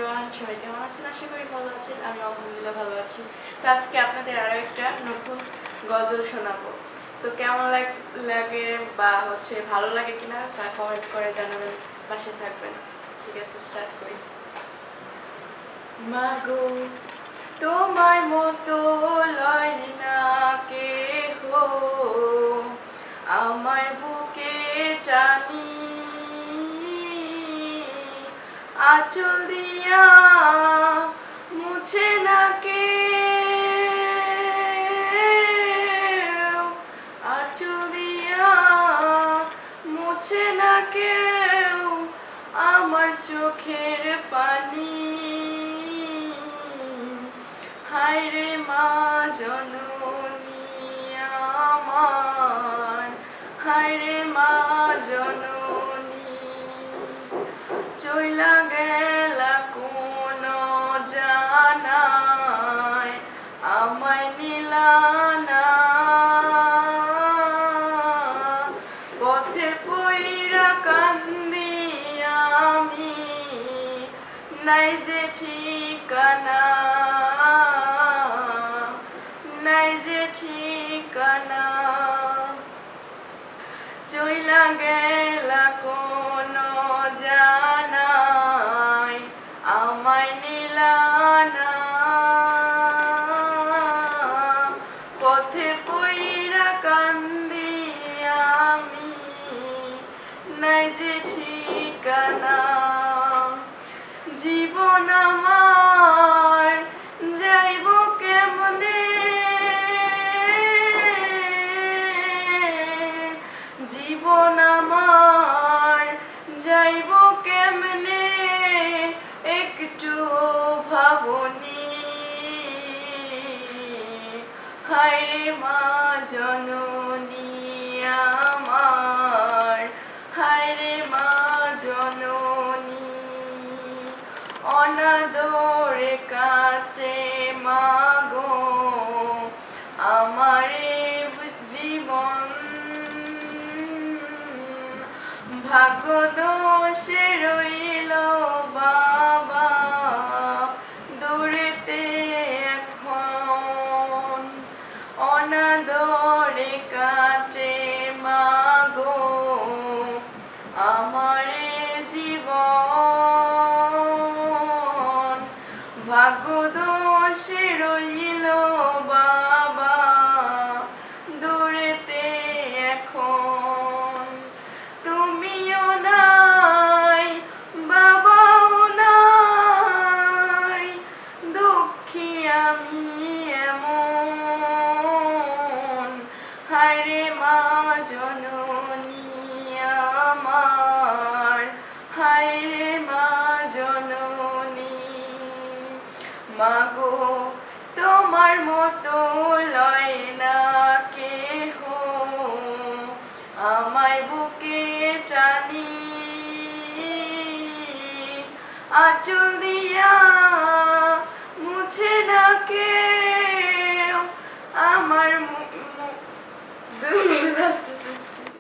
Everyone, সবাই কেমন আছেন? আশা করি ভালো আছেন। আমি আলহামদুলিল্লাহ ভালো আছি। তো আজকে আপনাদের আরও একটা নতুন গজল শোনাবো। তো কেমন লাগে বা ভালো লাগে কিনা তা কমেন্ট করে জানাবেন, পাশে থাকবেন। ঠিক আছে, স্টার্ট করি। মাগো তোমার মতো লয় না কেহ, আমায় বুকে টানি আঁচল দিয়া মুছে না কেউ, আঁচল দিয়া মুছে না কেউ আমার চোখের পানি। হায় রে মা জননী আমার, হায় রে মা জননী, চইলা গেলা কোন জানায় আমায় নিলা না, পথে পইরা কান্দি আমি, নাই যে ঠিকানা, নাই যে ঠিকানা, চইলা গেলা কোন জানায় আমায় নিলা না, পথে পইরা কান্দি আমি, নাই যে ঠিকানা। জীবন আমার যাইব কেমনে, জীবন আমার যাইব কেমনে, একটু ভাবনি। হায় রে মা জননী আমার, হায় রে মা জননী, অনাদরে কাটে মাগো আমারে জীবন, ভাগ্য দোষে রইল বাবা দূরেতে এখন, অনাদরে কাটে মাগো আমারে জীবন, ভাগ্য দোষে রইল বাবা দূরেতে এখন। তুমিও নাই বাবাও নাই, দুঃখী আমি এমন, হায় রে মা জননী আমার, হায় রে মা জননী, মাগো তোমার মতো লয় না কেহ, আমায় বুকে টানি আঁচল দিয়া মুছে না কেউ,